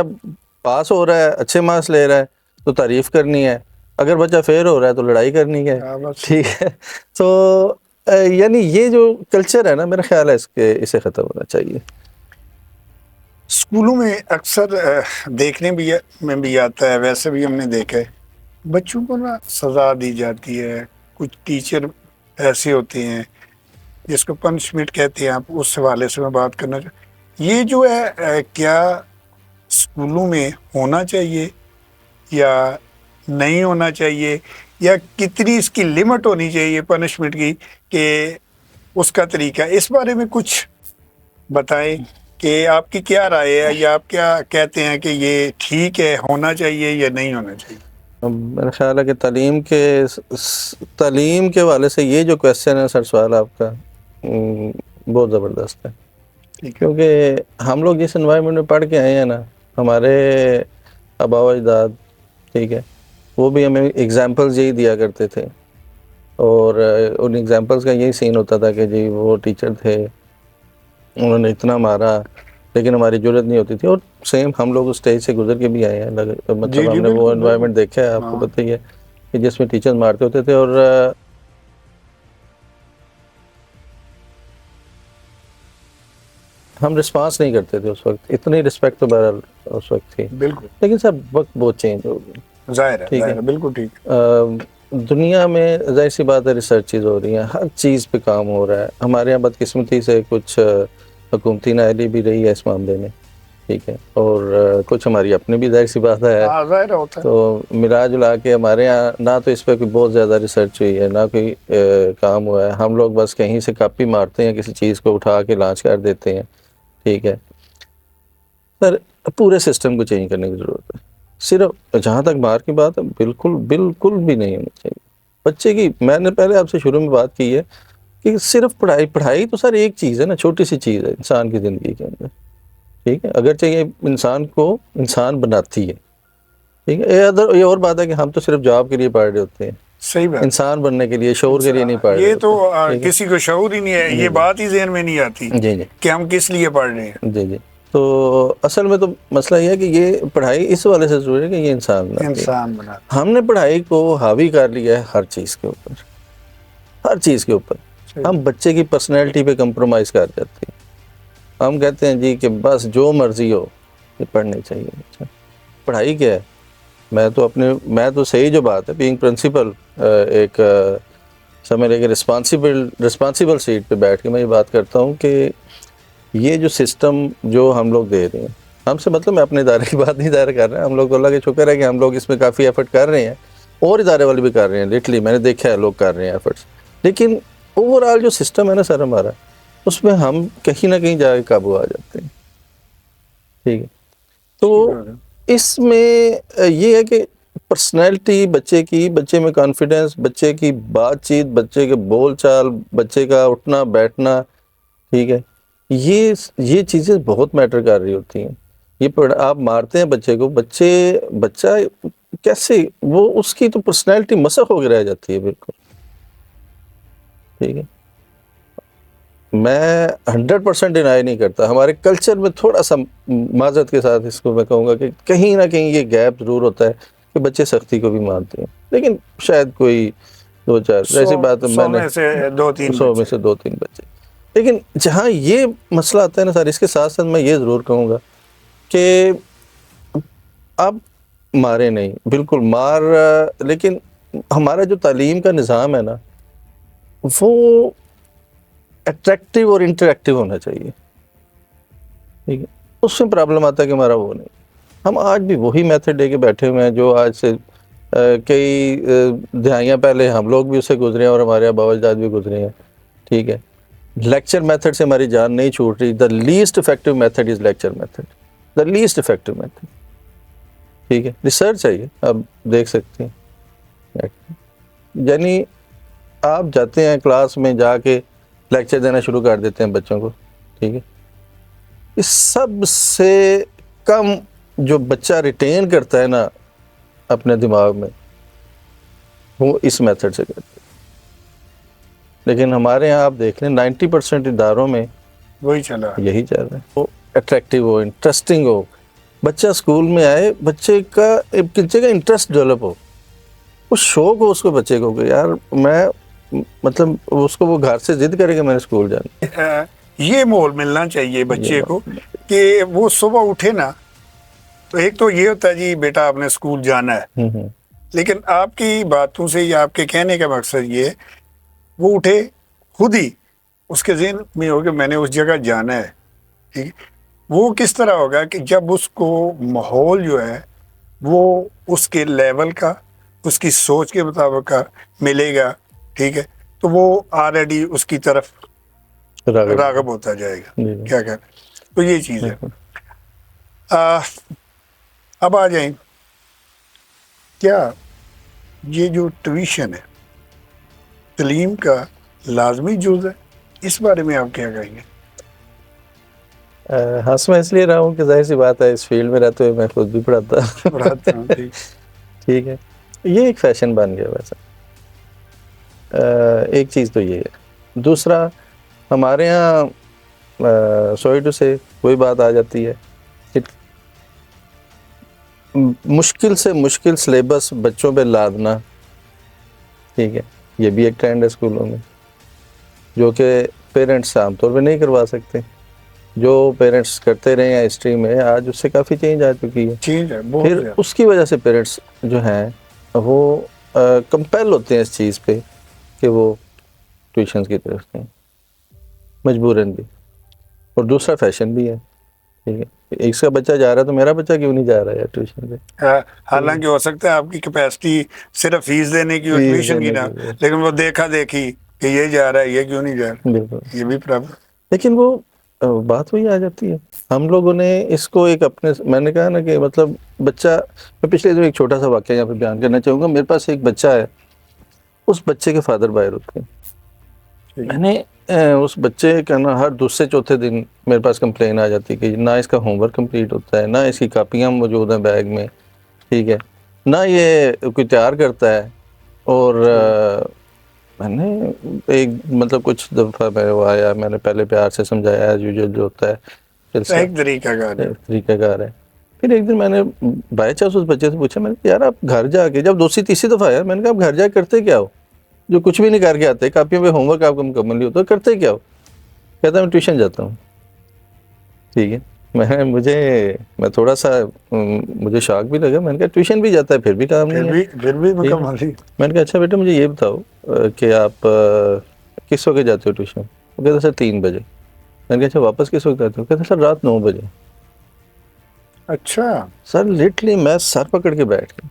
پاس ہو رہا ہے, اچھے مارکس لے رہا ہے تو تعریف کرنی ہے, اگر بچہ فیل ہو رہا ہے تو لڑائی کرنی ہے, ٹھیک ہے. تو یعنی یہ جو کلچر ہے نا, میرا خیال ہے اسے ختم ہونا چاہیے. اسکولوں میں اکثر دیکھنے میں بھی آتا ہے, ویسے بھی ہم نے دیکھا ہے, بچوں کو نا سزا دی جاتی ہے. کچھ ٹیچر ایسے ہوتے ہیں جس کو پنشمنٹ کہتے ہیں, آپ اس حوالے سے میں بات کرنا چاہوں. یہ جو ہے کیا اسکولوں میں ہونا چاہیے یا نہیں ہونا چاہیے, یا کتنی اس کی لمٹ ہونی چاہیے پنشمنٹ کی, کہ اس کا طریقہ, اس بارے میں کچھ بتائیں کہ آپ کی کیا رائے ہے, یا آپ کیا کہتے ہیں کہ یہ ٹھیک ہے, ہونا چاہیے یا نہیں ہونا چاہیے. میرا خیال ہے کہ تعلیم کے حوالے سے یہ جو کویسچن ہے سر, سوال آپ کا بہت زبردست ہے. کیونکہ ہم لوگ جس انوائرمنٹ میں پڑھ کے آئے ہیں نا, ہمارے آباء و اجداد, ٹھیک ہے, وہ بھی ہمیں ایگزامپلز یہی دیا کرتے تھے, اور ان ایگزامپلز کا یہی سین ہوتا تھا کہ جی وہ ٹیچر تھے, انہوں نے اتنا مارا لیکن ہماری جرت نہیں ہوتی تھی. اور سیم ہم لوگ اس اسٹیج سے گزر کے بھی آئے ہیں, مطلب ہم نے وہ انوائرمنٹ دیکھا ہے, آپ کو پتہ ہی ہے کہ جس میں ٹیچرز مارتے ہوتے تھے, اور ہم رسپانس نہیں کرتے تھے اس وقت. اتنی رسپیکٹ تو بہرحال اس وقت تھی, بالکل, لیکن سر وقت بہت چینج ہو گیا, ظاہر ٹھیک ہے, ہے. بالکل ٹھیک. دنیا میں ظاہر سی بات ہے ریسرچز ہو رہی ہیں, ہر چیز پہ کام ہو رہا ہے. ہمارے یہاں بدقسمتی سے کچھ حکومتی نااہلی بھی رہی ہے اس معاملے میں, ٹھیک ہے, اور کچھ ہماری اپنی بھی ظاہر سی بات ہے. تو ملا جلا کے ہمارے یہاں نہ تو اس پہ کوئی بہت زیادہ ریسرچ ہوئی ہے, نہ کوئی کام ہوا ہے. ہم لوگ بس کہیں سے کاپی مارتے ہیں, کسی چیز کو اٹھا کے لانچ کر دیتے ہیں, ٹھیک ہے. سر پورے سسٹم کو چینج کرنے کی ضرورت ہے. صرف جہاں تک باہر کی بات ہے, بالکل بھی نہیں ہونی چاہیے بچے کی. میں نے پہلے آپ سے شروع میں بات کی ہے کہ صرف پڑھائی تو سر ایک چیز ہے نا, چھوٹی سی چیز ہے انسان کی زندگی کے اندر, ٹھیک ہے. اگرچہ یہ انسان کو انسان بناتی ہے, ٹھیک ہے. یہ اور بات ہے کہ ہم تو صرف جاب کے لیے پڑھ رہے ہوتے ہیں, صحیح بات, انسان بننے کے لیے, شعور کے لیے نہیں پڑھ رہے. یہ تو کسی کو شعور ہی نہیں ہے, یہ بات ہی ذہن میں نہیں آتی کہ ہم کس لیے پڑھ رہے ہیں. جی. تو اصل میں تو مسئلہ یہ ہے کہ یہ پڑھائی اس والے سے ضروری ہے کہ یہ انسان بنا. ہم نے پڑھائی کو حاوی کر لیا ہے ہر چیز کے اوپر. ہم بچے کی پرسنالٹی پہ کمپرومائز کر جاتے ہیں. ہم کہتے ہیں جی کہ بس جو مرضی ہو یہ پڑھنی چاہیے. اچھا پڑھائی کیا ہے؟ میں تو صحیح جو بات ہے بینگ پرنسپل, ایک سمجھ لے کہ رسپانسیبل سیٹ پہ بیٹھ کے میں یہ بات کرتا ہوں کہ یہ جو سسٹم جو ہم لوگ دے رہے ہیں, ہم سے مطلب میں اپنے ادارے کی بات نہیں ظاہر کر رہا, ہم لوگ اللہ کا شکر ہے کہ ہم لوگ اس میں کافی ایفرٹ کر رہے ہیں, اور ادارے والے بھی کر رہے ہیں, لٹرلی میں نے دیکھا ہے لوگ کر رہے ہیں ایفرٹس, لیکن اوور آل جو سسٹم ہے نا سر ہمارا, اس میں ہم کہیں نہ کہیں جا کے قابو آ جاتے ہیں. ٹھیک ہے, تو اس میں یہ ہے کہ پرسنالٹی بچے کی, بچے میں کانفیڈنس, بچے کی بات چیت, بچے کے بول چال, بچے کا اٹھنا بیٹھنا, ٹھیک ہے, یہ چیزیں بہت میٹر کر رہی ہوتی ہیں. یہ آپ مارتے ہیں بچے کو, بچہ کیسے وہ اس کی تو پرسنالٹی مسخ ہو کے رہ جاتی ہے بالکل. ٹھیک ہے, میں 100% ڈینائی نہیں کرتا, ہمارے کلچر میں تھوڑا سا معذرت کے ساتھ اس کو میں کہوں گا کہ کہیں نہ کہیں یہ گیپ ضرور ہوتا ہے کہ بچے سختی کو بھی مانتے ہیں, لیکن شاید کوئی 2-4 ایسی بات ہے, میں نے 100 میں سے 2-3 بچے. لیکن جہاں یہ مسئلہ آتا ہے نا سر, اس کے ساتھ ساتھ میں یہ ضرور کہوں گا کہ آپ مارے نہیں, بالکل مار, لیکن ہمارا جو تعلیم کا نظام ہے نا وہ اٹریکٹیو اور انٹریکٹیو ہونا چاہیے. ٹھیک ہے, اس میں پرابلم آتا ہے کہ ہمارا وہ نہیں. ہم آج بھی وہی میتھڈ لے کے بیٹھے ہوئے ہیں جو آج سے کئی دہائیاں پہلے ہم لوگ بھی اسے گزرے ہیں اور ہمارے ابا اجداد بھی گزرے ہیں. ٹھیک ہے, لیکچر میتھڈ سے ہماری جان نہیں چھوٹ رہی. The least effective method is lecture method, the least effective method. ٹھیک ہے, ریسرچ چاہیے, آپ دیکھ سکتے ہیں. یعنی آپ جاتے ہیں کلاس میں جا کے لیکچر دینا شروع کر دیتے ہیں بچوں کو. ٹھیک ہے, اس سب سے کم جو بچہ ریٹین کرتا ہے نا اپنے دماغ میں, وہ اس میتھڈ سے کرتے ہیں. لیکن ہمارے یہاں آپ دیکھ لیں 90% اداروں میں وہی چلا, یہی چل رہا ہے. وہ اٹریکٹیو ہو, انٹرسٹنگ ہو, بچہ اسکول میں آئے, بچے کا انٹرسٹ ڈیولپ ہو, اس شوق ہو اس کو, بچے کو کہ یار میں مطلب اس کو وہ گھر سے ضد کرے کہ میں نے اسکول جانا. یہ ماحول ملنا چاہیے بچے کو کہ وہ صبح اٹھے نا, تو ایک تو یہ ہوتا ہے جی بیٹا آپ نے اسکول جانا ہے, لیکن آپ کی باتوں سے یا آپ کے کہنے کا مقصد یہ ہے وہ اٹھے خود ہی اس کے ذہن میں ہو کہ میں نے اس جگہ جانا ہے. ٹھیک ہے, وہ کس طرح ہوگا کہ جب اس کو ماحول جو ہے وہ اس کے لیول کا, اس کی سوچ کے مطابق کا ملے گا. ٹھیک ہے, تو وہ آلریڈی اس کی طرف راغب ہوتا جائے گا. کیا کہنا, تو یہ چیز ہے. اب آ جائیں, کیا یہ جو ٹیوشن ہے تعلیم کا لازمی جز ہے, اس بارے میں آپ کیا کہیں گے؟ ہنس میں اس لیے رہا ہوں کہ ظاہر سی بات ہے اس فیلڈ میں رہتے ہوئے میں خود بھی پڑھاتا ہوں. ٹھیک ہے, یہ ایک فیشن بن گیا ویسا. ایک چیز تو یہ ہے. دوسرا, ہمارے یہاں سوری ٹو سے کوئی بات آ جاتی ہے کہ مشکل سے مشکل سلیبس بچوں پہ لادنا. ٹھیک ہے, یہ بھی ایک ٹرینڈ ہے اسکولوں میں جو کہ پیرنٹس عام طور پہ نہیں کروا سکتے. جو پیرنٹس کرتے رہے ہیں ہسٹری میں, آج اس سے کافی چینج آ چکی ہے. پھر اس کی وجہ سے پیرنٹس جو ہیں وہ کمپیل ہوتے ہیں اس چیز پہ کہ وہ ٹیوشنز کی طرف دیں, مجبوراً بھی. اور دوسرا فیشن بھی ہے. ٹھیک ہے, ایک کا بچہ جا رہا ہے تو میرا بچہ کیوں نہیں جا رہا ہے ٹیوشن پہ؟ حالانکہ ہو سکتا ہے آپ کی کیپیسٹی صرف فیس دینے کی اور ٹیوشن کی نہ, لیکن وہ دیکھا دیکھی کہ یہ جا رہا ہے یہ کیوں نہیں جا رہا. بالکل, یہ بھی پرابلم. لیکن وہ بات وہی آ جاتی ہے. ہم لوگوں نے اس کو ایک اپنے, میں نے کہا نا کہ مطلب بچہ, میں پچھلے دن ایک چھوٹا سا واقعہ یہاں پہ بیان کرنا چاہوں گا. میرے پاس ایک بچہ ہے, اس بچے کے فادر باہر ہوتے ہیں. میں نے اس بچے کا نا ہر دوسرے چوتھے دن میرے پاس کمپلین آ جاتی کہ نہ اس کا ہوم ورک کمپلیٹ ہوتا ہے, نہ اس کی کاپیاں موجود ہیں بیگ میں. ٹھیک ہے, نہ یہ کوئی تیار کرتا ہے. اور میں نے ایک مطلب کچھ دفعہ میں وہ آیا, میں نے پہلے پیار سے سمجھایا ایز یوزول جو ہوتا ہے, ایک طریقہ کار ہے. پھر ایک دن میں نے بائی چانس اس بچے سے پوچھا, میں نے یار آپ گھر جا کے, جب دوسری تیسری دفعہ آیا, میں نے کہا آپ گھر جا کے کرتے کیا ہو جو کچھ بھی نہیں کر کے آتے, کاپیوں پہ ہوم ورک آپ کا مکمل نہیں ہوتا, کرتے کیا ہو؟ کہتا ہے میں ٹیوشن جاتا ہوں. ٹھیک ہے, میں تھوڑا سا مجھے شاک بھی لگا. میں نے کہا ٹیوشن بھی جاتا ہے پھر بھی کام نہیں ہے. پھر بھی مکمل نہیں. میں نے کہا اچھا بیٹا مجھے یہ بتاؤ کہ آپ کس وقت جاتے ہو ٹیوشن؟ وہ کہتا سر 3 بجے. میں نے کہا اچھا واپس کس وقت آتے ہو؟ کہتا سر رات 9 بجے. اچھا سر لٹرلی میں سر پکڑ کے بیٹھ گیا.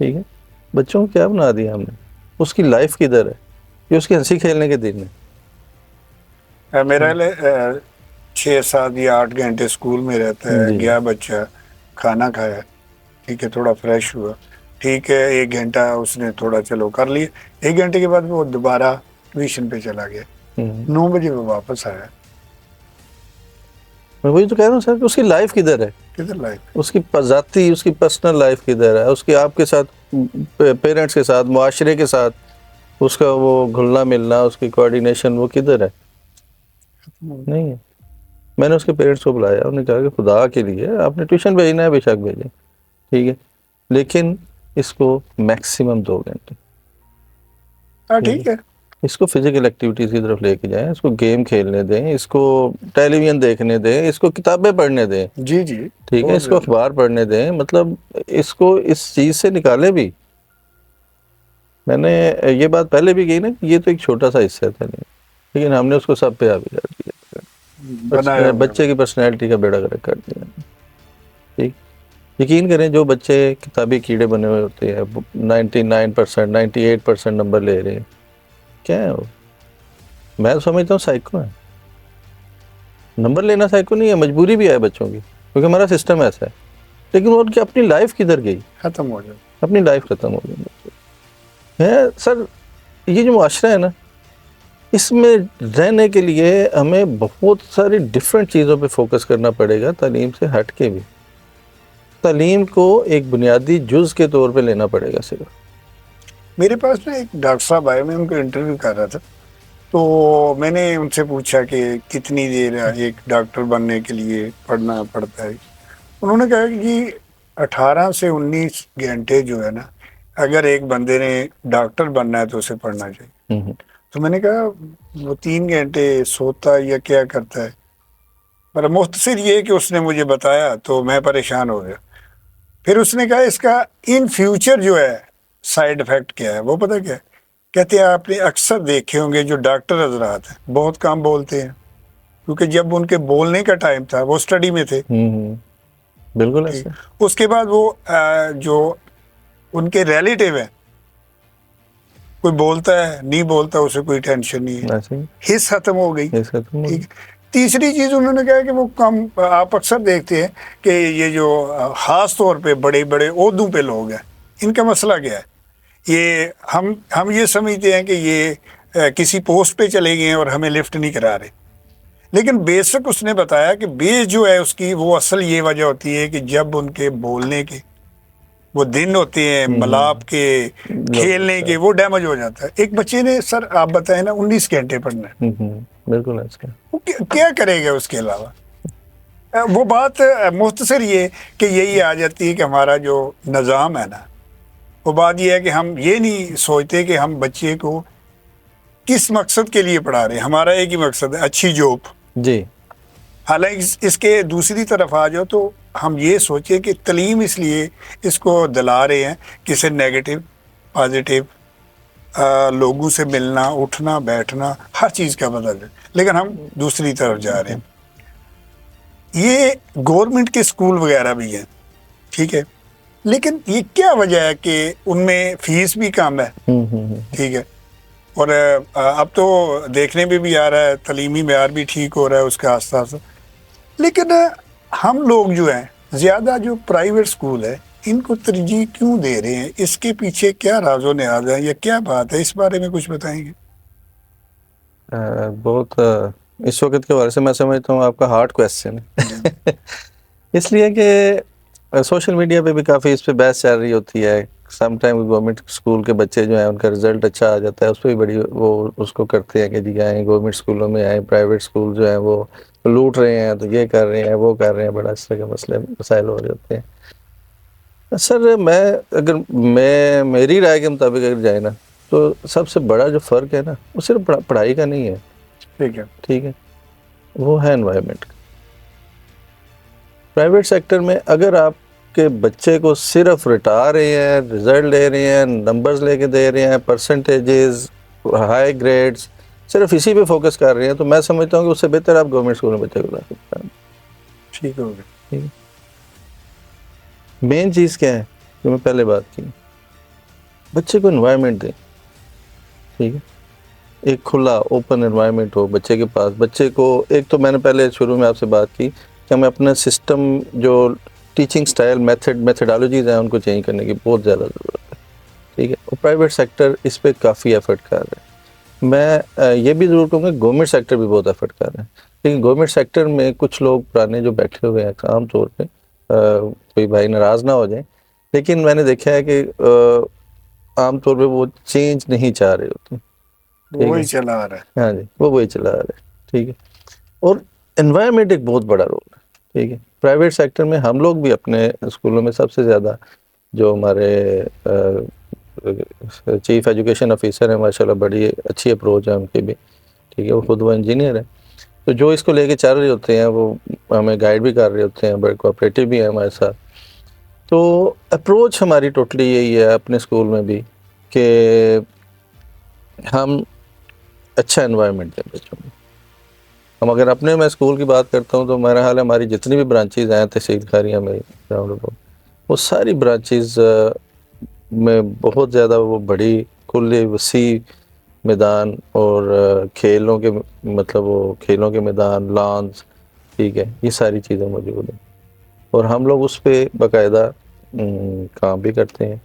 ٹھیک ہے. بچوں کو کیا بنا دیا ہم نے؟ اس کی لائف کدھر ہے؟ یہ اس کے ہنسی کھیلنے کے دن ہے. میرا 6 7 یا 8 گھنٹے اسکول میں رہتا ہے. جی گیا بچہ کھانا کھایا, ٹھیک ہے, تھوڑا فریش ہوا, ٹھیک ہے, 1 گھنٹہ اس نے تھوڑا چلو کر لیا. 1 گھنٹے کے بعد وہ دوبارہ ٹیوشن پہ چلا گیا. 9 بجے وہ واپس آیا. میں وہی تو کہہ رہا ہوں سر کہ اس کی لائف کدھر ہے؟ کدھر لائف؟ اس کی ذاتی, اس کی پرسنل لائف کدھر ہے؟ اس کی آپ کے ساتھ, پیرنٹس کے ساتھ, معاشرے کے ساتھ اس کا وہ گھلنا ملنا, اس کی کوآرڈینیشن, وہ کدھر ہے؟ نہیں ہے. میں نے اس کے پیرنٹس کو بلایا, انہوں نے کہا کہ خدا کے لیے آپ نے ٹیوشن بھیجنا ہے بے شک بھیجیں, ٹھیک ہے, لیکن اس کو میکسیمم 2 گھنٹے, ٹھیک ہے, اس کو فزیکل ایکٹیویٹیز کی طرف لے کے جائیں, اس کو گیم کھیلنے دیں, اس کو ٹیلی ویژن دیکھنے دیں, اس کو کتابیں پڑھنے دیں, جی جی, ٹھیک ہے, اس کو اخبار پڑھنے دیں, مطلب اس کو اس چیز سے نکالے بھی. میں نے یہ بات پہلے بھی کہی نا کہ یہ تو ایک چھوٹا سا حصہ تھا, نہیں, لیکن ہم نے اس کو سب پہ حاوی کر دیا, بچے کی پرسنالٹی کا بیڑا گرک کر دیا. ٹھیک, یقین کریں جو بچے کتابی کیڑے بنے ہوئے ہوتے ہیں, 99% 98% نمبر لے رہے ہیں, کیا ہے وہ؟ میں سمجھتا ہوں سائیکو ہے. نمبر لینا سائیکو نہیں ہے, مجبوری بھی ہے بچوں کی, کیونکہ ہمارا سسٹم ایسا ہے. لیکن وہ ان کی اپنی لائف کدھر گئی؟ ختم ہو جائے, اپنی لائف ختم ہو گئی ہے. سر یہ جو معاشرہ ہے نا, اس میں رہنے کے لیے ہمیں بہت ساری ڈفرینٹ چیزوں پہ فوکس کرنا پڑے گا, تعلیم سے ہٹ کے بھی. تعلیم کو ایک بنیادی جز کے طور پہ لینا پڑے گا صرف. میرے پاس نا ایک ڈاکٹر صاحب آئے, میں ان کو انٹرویو کر رہا تھا, تو میں نے ان سے پوچھا کہ کتنی دیر ایک ڈاکٹر بننے کے لیے پڑھنا پڑتا ہے. انہوں نے کہا کہ 18 سے 19 گھنٹے جو ہے نا, اگر ایک بندے نے ڈاکٹر بننا ہے تو اسے پڑھنا چاہیے. تو میں نے کہا وہ 3 گھنٹے سوتا یا کیا کرتا ہے؟ پر مختصر یہ کہ اس نے مجھے بتایا تو میں پریشان ہو گیا. پھر اس نے کہا اس کا ان فیوچر جو ہے سائیڈ افیکٹ کیا ہے, وہ پتہ کیا ہے؟ کہتے ہیں آپ نے اکثر دیکھے ہوں گے جو ڈاکٹر حضرات ہیں بہت کم بولتے ہیں, کیونکہ جب ان کے بولنے کا ٹائم تھا وہ اسٹڈی میں تھے. بالکل ایسا. اس کے بعد وہ جو ان کے ریلیٹیو ہیں, کوئی بولتا ہے نہیں بولتا اسے کوئی ٹینشن نہیں ہے, حص ختم ہو گئی. ٹھیک. تیسری چیز انہوں نے کہا کہ وہ کم, آپ اکثر دیکھتے ہیں کہ یہ جو خاص طور پہ بڑے بڑے عہدوں پہ لوگ ہیں, ان کا مسئلہ کیا ہے؟ یہ ہم یہ سمجھتے ہیں کہ یہ کسی پوسٹ پہ چلے گئے ہیں اور ہمیں لفٹ نہیں کرا رہے, لیکن بیسک اس نے بتایا کہ بیس جو ہے اس کی وہ اصل یہ وجہ ہوتی ہے کہ جب ان کے بولنے کے وہ دن ہوتے ہیں, ملاپ کے, کھیلنے کے, وہ ڈیمیج ہو جاتا ہے. ایک بچے نے سر آپ بتائیں نا 19 گھنٹے پڑھنا ہے, بالکل ایسا, وہ کیا کرے گا اس کے علاوہ؟ وہ بات مختصر یہ کہ یہی آ جاتی ہے کہ ہمارا جو نظام ہے نا, وہ بات یہ ہے کہ ہم یہ نہیں سوچتے کہ ہم بچے کو کس مقصد کے لیے پڑھا رہے ہیں. ہمارا ایک ہی مقصد ہے, اچھی جاب. جی. حالانکہ اس کے دوسری طرف آ جاؤ تو ہم یہ سوچیں کہ تعلیم اس لیے اس کو دلا رہے ہیں کہ اسے نیگیٹو پازیٹیو لوگوں سے ملنا, اٹھنا, بیٹھنا, ہر چیز کا بدل ہے, لیکن ہم دوسری طرف جا رہے ہیں. یہ گورنمنٹ کے اسکول وغیرہ بھی ہیں, ٹھیک ہے, لیکن یہ کیا وجہ ہے کہ ان میں فیس بھی کم ہے, ٹھیک ہے, اور اب تو دیکھنے میں بھی آ رہا ہے تعلیمی معیار بھی ٹھیک ہو رہا ہے اس کا آستہ آستہ, لیکن ہم لوگ جو ہیں زیادہ جو پرائیویٹ اسکول ہے ان کو ترجیح کیوں دے رہے ہیں؟ اس کے پیچھے کیا راز و نیاز ہے یا کیا بات ہے؟ اس بارے میں کچھ بتائیں گے؟ بہت اس وقت کے حوالے سے میں سمجھتا ہوں آپ کا ہارڈ کویسچن ہے. اس لیے کہ سوشل میڈیا پہ بھی کافی اس پہ بحث چل رہی ہوتی ہے. سم ٹائم گورنمنٹ اسکول کے بچے جو ہیں ان کا رزلٹ اچھا آ جاتا ہے, اس پہ بھی بڑی وہ اس کو کرتے ہیں کہ جی آئیں گورنمنٹ اسکولوں میں آئیں, پرائیویٹ اسکول جو ہیں وہ لوٹ رہے ہیں, تو یہ کر رہے ہیں وہ کر رہے ہیں, بڑا اس طرح کے مسئلے مسائل ہو جاتے ہیں. سر میری رائے کے مطابق اگر جائے نا تو سب سے بڑا جو فرق ہے نا وہ صرف پڑھائی کا نہیں ہے, ٹھیک ہے, وہ ہے انوائرمنٹ کا. پرائیویٹ سیکٹر میں اگر آپ کے بچے کو صرف رٹا رہے ہیں, رزلٹ لے رہے ہیں, نمبرز لے کے دے رہے ہیں, پرسنٹیجز, ہائی گریڈز, صرف اسی پہ فوکس کر رہے ہیں, تو میں سمجھتا ہوں کہ اس سے بہتر آپ گورنمنٹ اسکول میں بچے کو داخل کریں. ٹھیک ہوگا. مین چیز کیا ہے جو میں پہلے بات کی, بچے کو انوائرمنٹ دیں, ٹھیک ہے, ایک کھلا اوپن انوائرمنٹ ہو بچے کے پاس. بچے کو ایک تو میں نے پہلے شروع میں آپ سے بات کی کہ ہمیں اپنا سسٹم جو ٹیچنگ سٹائل میتھڈالوجیز ہیں ان کو چینج کرنے کی بہت زیادہ ضرورت ہے, ٹھیک ہے, اور پرائیویٹ سیکٹر اس پہ کافی ایفرٹ کر رہا ہے. میں یہ بھی ضرور کہوں گا گورنمنٹ سیکٹر بھی بہت ایفرٹ کر رہا ہے, لیکن گورنمنٹ سیکٹر میں کچھ لوگ پرانے جو بیٹھے ہوئے ہیں عام طور پہ, کوئی بھائی ناراض نہ ہو جائیں, لیکن میں نے دیکھا ہے کہ عام طور پہ وہ چینج نہیں چاہ رہے ہوتے, وہی چلا آ رہا ہے. ہاں جی, وہ وہی چلا رہے ہیں, ٹھیک ہے. اور انوائرمنٹ ایک بہت بڑا رول ہے, ٹھیک ہے. پرائیویٹ سیکٹر میں ہم لوگ بھی اپنے اسکولوں میں سب سے زیادہ جو ہمارے چیف ایجوکیشن آفیسر ہیں ماشاء اللہ بڑی اچھی اپروچ ہے ان کی بھی, ٹھیک ہے, وہ خود وہ انجینئر ہیں, تو جو اس کو لے کے چل رہے ہوتے ہیں وہ ہمیں گائیڈ بھی کر رہے ہوتے ہیں, بڑے کوآپریٹو بھی ہیں ہمارے ساتھ. تو اپروچ ہماری ٹوٹلی یہی ہے اپنے اسکول میں بھی کہ ہم اچھا انوائرمنٹ دیں بچوں میں. ہم اگر اپنے میں اسکول کی بات کرتا ہوں تو میرا حال ہے ہماری جتنی بھی برانچیز ہیں تحصیل خاریاں میں وہ ساری برانچیز میں بہت زیادہ وہ بڑی کھلی وسیع میدان اور کھیلوں کے مطلب وہ کھیلوں کے میدان لانز, ٹھیک ہے, یہ ساری چیزیں موجود ہیں اور ہم لوگ اس پہ باقاعدہ کام بھی کرتے ہیں.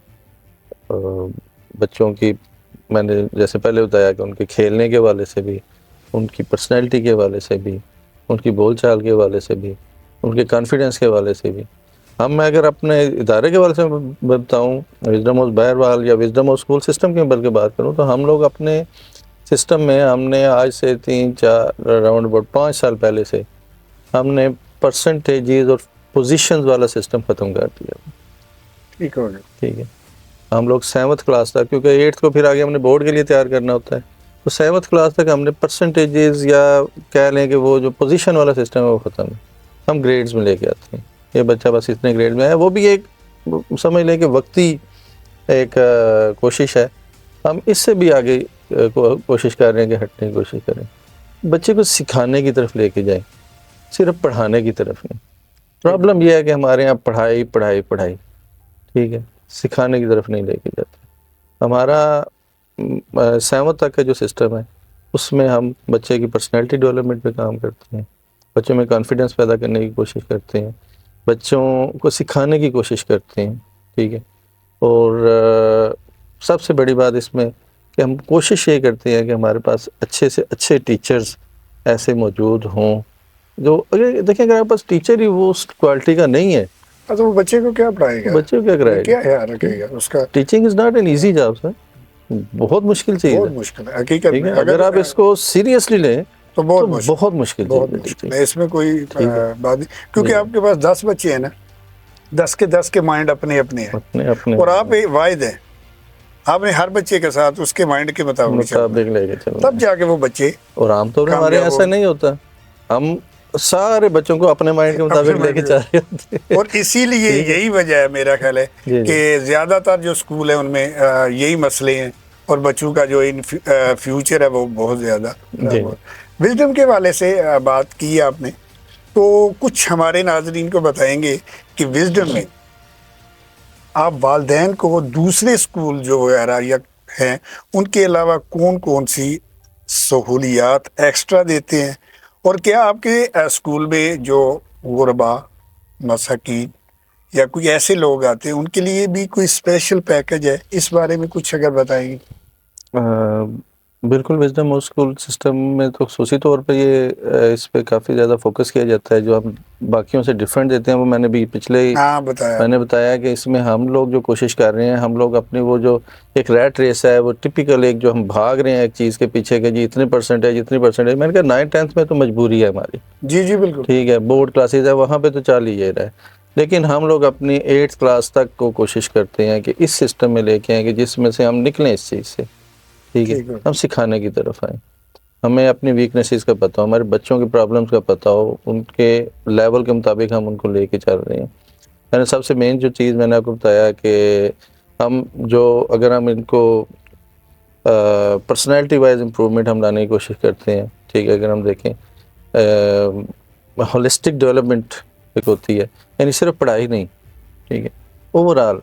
بچوں کی میں نے جیسے پہلے بتایا کہ ان کے کھیلنے کے حوالے سے بھی, ان کی پرسنالٹی کے حوالے سے بھی, ان کی بول چال کے حوالے سے بھی, ان کے کانفیڈنس کے حوالے سے بھی. میں اگر اپنے ادارے کے حوالے سے بتاؤں, وزڈم ہاؤس بہروال یا وزڈم ہاؤس اسکول سسٹم کی بلکہ بات کروں تو ہم لوگ اپنے سسٹم میں ہم نے آج سے 3-4 اراؤنڈ اباؤٹ 5 سال پہلے سے ہم نے پرسنٹیجز اور پوزیشنز والا سسٹم ختم کر دیا. ٹھیک ہو گیا, ٹھیک ہے. ہم لوگ 7th کلاس تک, کیونکہ 8th کو پھر آگے ہم نے بورڈ کے لیے تیار کرنا ہوتا ہے, تو 7th کلاس تک ہم نے پرسنٹیجز یا کہہ لیں کہ وہ جو پوزیشن والا سسٹم ہے وہ ختم ہے. ہم گریڈز میں لے کے آتے ہیں, یہ بچہ بس اتنے گریڈ میں ہے, وہ بھی ایک سمجھ لیں کہ وقتی ایک کوشش ہے. ہم اس سے بھی آگے کوشش کر رہے ہیں کہ ہٹنے کی کوشش کریں, بچے کو سکھانے کی طرف لے کے جائیں, صرف پڑھانے کی طرف نہیں. پرابلم یہ ہے کہ ہمارے یہاں پڑھائی پڑھائی پڑھائی, ٹھیک ہے, سکھانے کی طرف نہیں لے کے جاتے. ہمارا 7th تک کا جو سسٹم ہے اس میں ہم بچے کی پرسنالٹی ڈیولپمنٹ پہ کام کرتے ہیں, بچوں میں کانفیڈنس پیدا کرنے کی کوشش کرتے ہیں, بچوں کو سکھانے کی کوشش کرتے ہیں, ٹھیک ہے. اور سب سے بڑی بات اس میں کہ ہم کوشش یہ کرتے ہیں کہ ہمارے پاس اچھے سے اچھے ٹیچرز ایسے موجود ہوں جو اگر دیکھیں اگر آپ پاس ٹیچر ہی وہ اس کوالٹی کا نہیں ہے تو وہ بچے کو کیا پڑھائے گا, بچے کو کیا کرائے کیا گا. خیال رکھے گا اس کا. Teaching is not an easy job sir, بہت مشکل چیز بہت ہے, مشکل ہے حقیقت ٹھیک میں, ہے. اگر آپ اس کو سیریسلی لیں تو تو بہت بہت مشکل چیز بہت ہے مشکل ٹیچنگ, ہے, اس میں کوئی ٹھیک ہے. بات نہیں, کیونکہ آپ کے پاس 10 بچے ہیں نا, 10 کے 10 کے مائنڈ اپنے اپنے ہیں, اپنے اپنے اور آپ واحد ہیں, آپ نے ہر بچے کے ساتھ اس کے مائنڈ کے مطابق چلنا ہے, لے کے چلنا تب ہے. جا کے وہ بچے اور عام طور پہ ہمارے یہاں کامیاب ایسا ہوں نہیں ہوتا, ہم سارے بچوں کو اپنے مائنڈ کے اپنے مطابق لے کے مائنڈ چل رہے ہوتے ہیں. اور اسی لیے ٹھیک ہے, یہی وجہ ہے میرا خیال ہے جی جی کہ زیادہ تر جو اسکول ہیں ان میں یہی مسئلے ہیں, اور بچوں کا جو فیوچر ہے وہ بہت زیادہ جی خراب ہو. وزڈم کے والے سے بات کی آپ نے, تو کچھ ہمارے ناظرین کو بتائیں گے کہ وزڈم میں آپ والدین کو دوسرے اسکول جو وغیرہ یا ہیں ان کے علاوہ کون کون سی سہولیات ایکسٹرا دیتے ہیں, اور کیا آپ کے اسکول میں جو غربا مساکین یا کوئی ایسے لوگ آتے ہیں ان کے لیے بھی کوئی اسپیشل پیکج ہے, اس بارے میں کچھ اگر بتائیں گے. بالکل. وزڈم ہاؤس اسکول سسٹم میں تو خصوصی طور پہ یہ اس پہ کافی زیادہ فوکس کیا جاتا ہے. جو ہم باقیوں سے ڈفرینٹ دیتے ہیں وہ میں نے بھی پچھلے ہاں بتایا میں نے بتایا کہ اس میں ہم لوگ جو کوشش کر رہے ہیں, ہم لوگ اپنی وہ جو ایک ریٹ ریس ہے وہ ٹپیکل ایک جو ہم بھاگ رہے ہیں ایک چیز کے پیچھے کہ جی اتنی پرسنٹیج اتنی پرسنٹیج, میں نے کہا 9th 10th میں تو مجبوری ہے ہماری, جی جی بالکل ٹھیک ہے, بورڈ کلاسز ہے وہاں پہ تو چل ہی رہا ہے, لیکن ہم لوگ اپنی 8th کلاس تک کو کوشش کرتے ہیں کہ اس سسٹم میں لے کے آئیں کہ جس میں سے ہم نکلیں اس چیز سے, ٹھیک ہے, ہم سکھانے کی طرف آئیں, ہمیں اپنی ویکنیسز کا پتہ ہو, ہمارے بچوں کے پرابلمس کا پتہ ہو, ان کے لیول کے مطابق ہم ان کو لے کے چل رہے ہیں. میں نے سب سے مین جو چیز میں نے آپ کو بتایا کہ ہم جو اگر ہم ان کو پرسنالٹی وائز امپرومنٹ ہم لانے کی کوشش کرتے ہیں, ٹھیک ہے, اگر ہم دیکھیں ہولسٹک ڈیولپمنٹ ایک ہوتی ہے, یعنی صرف پڑھائی نہیں, ٹھیک ہے, اوور آل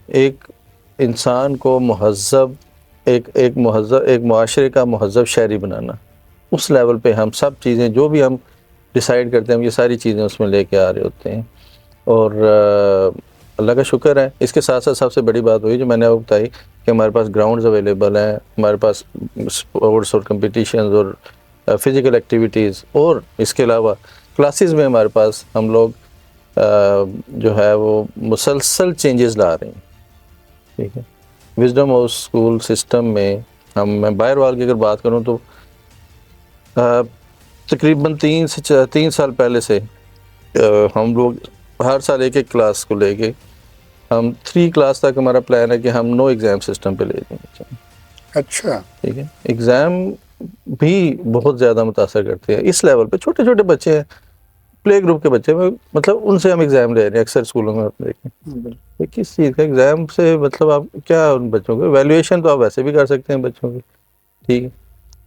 انسان کو مہذب ایک معاشرے کا مہذب شہری بنانا، اس لیول پہ ہم سب چیزیں جو بھی ہم ڈیسائیڈ کرتے ہیں ہم یہ ساری چیزیں اس میں لے کے آ رہے ہوتے ہیں. اور اللہ کا شکر ہے. اس کے ساتھ ساتھ سب سے بڑی بات ہوئی جو میں نے آپ کو بتائی کہ ہمارے پاس گراؤنڈز اویلیبل ہیں، ہمارے پاس اسپورٹس اور کمپٹیشنز اور فزیکل ایکٹیویٹیز، اور اس کے علاوہ کلاسز میں ہمارے پاس ہم لوگ جو ہے وہ مسلسل چینجز لا رہے ہیں. ٹھیک ہے. وزڈم ہاؤس اسکول سسٹم میں میں باہر وال کی اگر بات کروں تو تقریباً 3 سال پہلے سے ہم لوگ ہر سال ایک کلاس کو لے کے ہم 3 کلاس تک ہمارا پلان ہے کہ ہم نو ایگزام سسٹم پہ لے دیں گے. اچھا. ٹھیک ہے. ایگزام بھی بہت زیادہ متاثر کرتے ہیں اس لیول پہ. چھوٹے چھوٹے بچے ہیں، پلے گروپ کے بچے، مطلب ان سے ہم ایگزام لے رہے ہیں. اکثر اسکولوں میں آپ دیکھیں کس چیز کا ایگزام سے مطلب آپ کیا ان بچوں کو ویلیویشن تو آپ ویسے بھی کر سکتے ہیں بچوں کی. ٹھیک ہے.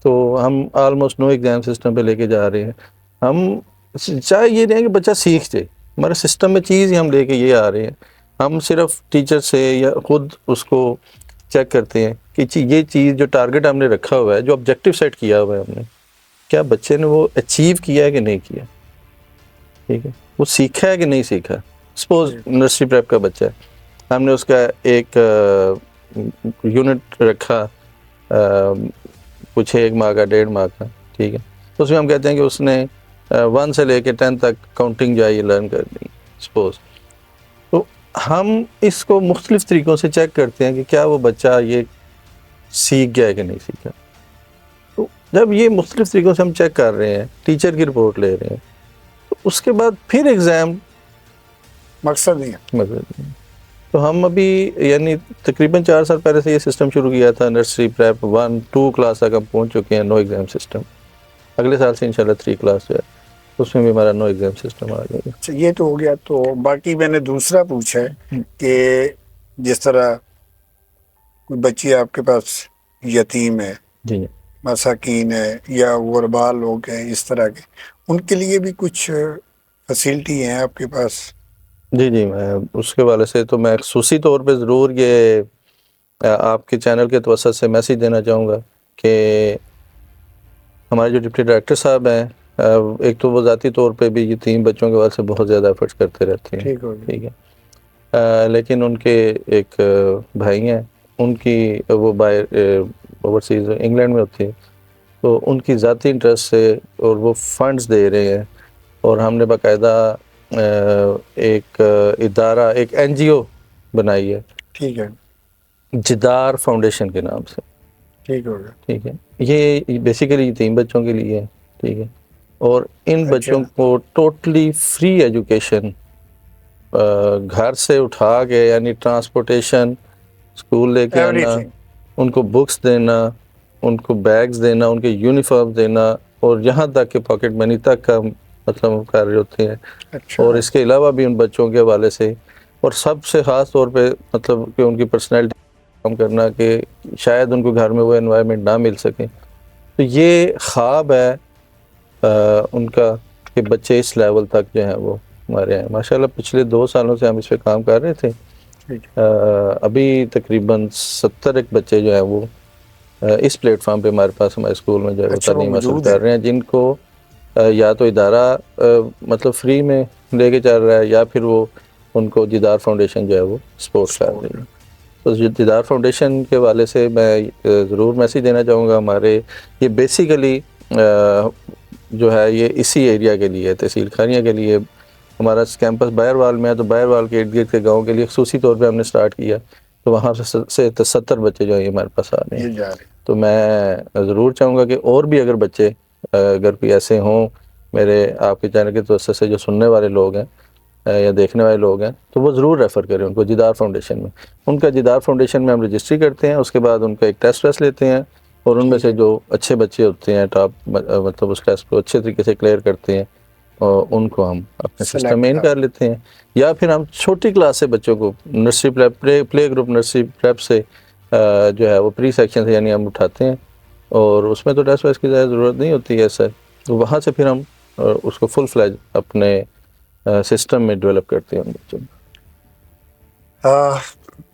تو ہم آلموسٹ نو ایگزام سسٹم پہ لے کے جا رہے ہیں. ہم چاہے یہ نہیں کہ بچہ سیکھ جائے، ہمارے سسٹم میں چیز ہی ہم لے کے یہ آ رہے ہیں. ہم صرف ٹیچر سے یا خود اس کو چیک کرتے ہیں کہ یہ چیز جو ٹارگٹ ہم نے رکھا ہوا ہے، جو آبجیکٹیو سیٹ کیا ہوا ہے ہم نے، کیا بچے نے وہ اچیو کیا ہے کہ نہیں کیا. ٹھیک ہے. وہ سیکھا ہے کہ نہیں سیکھا. سپوز نرسری پریپ کا بچہ ہے، ہم نے اس کا ایک یونٹ رکھا کچھ 1 ماہ کا 1.5 ماہ کا. ٹھیک ہے. تو اس میں ہم کہتے ہیں کہ اس نے 1 سے لے کے 10 تک کاؤنٹنگ جو ہے یہ لرن کر دی سپوز. تو ہم اس کو مختلف طریقوں سے چیک کرتے ہیں کہ کیا وہ بچہ یہ سیکھ گیا ہے کہ نہیں سیکھا. تو جب یہ مختلف طریقوں سے ہم چیک کر رہے ہیں، ٹیچر کی رپورٹ لے رہے ہیں، تو اس کے بعد پھر ایگزام مقصد نہیں ہے. تو ہم ابھی یعنی تقریباً 4 سال پہلے سے یہ سسٹم شروع کیا تھا. نرسری پریپ 1 2 کلاس تک ہم پہنچ چکے ہیں نو ایگزام سسٹم. اگلے سال سے انشاءاللہ 3 کلاس جو ہے اس میں بھی ہمارا نو ایگزام سسٹم آ جائے گا. اچھا، یہ تو ہو گیا. تو باقی میں نے دوسرا پوچھا ہے کہ جس طرح کوئی بچی آپ کے پاس یتیم ہے، جی مساکین ہے، یا غربا لوگ ہیں اس طرح کے، ان کے لیے بھی کچھ فیسلٹی ہیں آپ کے پاس؟ جی میں اس کے والے سے تو میں خصوصی طور پہ ضرور یہ آپ کے چینل کے توسط سے میسیج دینا چاہوں گا کہ ہمارے جو ڈپٹی ڈائریکٹر صاحب ہیں، ایک تو وہ ذاتی طور پہ بھی یہ 3 بچوں کے والے سے بہت زیادہ ایفرٹس کرتے رہتے ہیں. ٹھیک ہے. لیکن ان کے ایک بھائی ہیں، ان کی وہ باہر اوورسیز انگلینڈ میں ہوتی ہے، تو ان کی ذاتی انٹرسٹ سے اور وہ فنڈز دے رہے ہیں. اور ہم نے باقاعدہ ایک ادارہ، ایک NGO بنائی ہے. ٹھیک ہے. جدار فاؤنڈیشن کے نام سے. ٹھیک ہوگا. ٹھیک ہے. یہ بیسیکلی 3 بچوں کے لیے ہے. ٹھیک ہے. اور ان بچوں کو ٹوٹلی فری ایجوکیشن گھر سے اٹھا کے، یعنی ٹرانسپورٹیشن، اسکول لے کے آنا، ان کو بکس دینا، ان کو بیگز دینا، ان کے یونیفارم دینا، اور یہاں تک کہ پاکٹ منی تک کا مطلب کر رہے ہوتے ہیں. اور اس کے علاوہ بھی ان بچوں کے حوالے سے، اور سب سے خاص طور پہ مطلب کہ ان کی پرسنالٹی کام کرنا کہ شاید ان کو گھر میں وہ انوائرمنٹ نہ مل سکے. تو یہ خواب ہے ان کا کہ بچے اس لیول تک جو ہیں وہ ہمارے ہیں. ماشاءاللہ پچھلے 2 سالوں سے ہم اس پہ کام کر رہے تھے. ابھی تقریباً 70 بچے جو ہیں وہ اس پلیٹ فارم پہ ہمارے پاس ہمارے اسکول میں جو ہے وہ تعلیم حاصل کر رہے ہیں، جن کو یا تو ادارہ مطلب فری میں لے کے چل رہا ہے، یا پھر وہ ان کو جدار فاؤنڈیشن جو ہے وہ سپورٹ کر رہی ہے. تو جدار فاؤنڈیشن کے والے سے میں ضرور میسیج دینا چاہوں گا. ہمارے یہ بیسیکلی جو ہے یہ اسی ایریا کے لیے، تحصیل کھانیہ کے لیے. ہمارا کیمپس بہروال میں ہے، تو بہروال کے ارد گرد کے گاؤں کے لیے خصوصی طور پہ ہم نے سٹارٹ کیا. تو وہاں سے 70 بچے جو ہیں ہمارے پاس آ رہے ہیں. تو میں ضرور چاہوں گا کہ اور بھی اگر بچے اگر کوئی ایسے ہوں میرے آپ کے چینل کے توسط سے جو سننے والے لوگ ہیں یا دیکھنے والے لوگ ہیں، تو وہ ضرور ریفر کریں ان کو جدار فاؤنڈیشن میں. ان کا جدار فاؤنڈیشن میں ہم رجسٹری کرتے ہیں. اس کے بعد ان کا ایک ٹیسٹ لیتے ہیں، اور ان میں سے جو اچھے بچے ہوتے ہیں ٹاپ مطلب اس ٹیسٹ کو اچھے طریقے سے کلیئر کرتے ہیں، اور ان کو ہم اپنے سسٹم میں ان کر لیتے ہیں. یا پھر ہم چھوٹی کلاس سے بچوں کو nursery play group nursery prep سے جو ہے وہ پری سیکشن سے یعنی ہم اٹھاتے ہیں، اور اس میں تو ٹیسٹ ویسٹ کی زیادہ ضرورت نہیں ہوتی ہے سر. تو وہاں سے پھر ہم اس کو فل فلیج اپنے سسٹم میں ڈیولپ کرتے ہیں ان بچوں.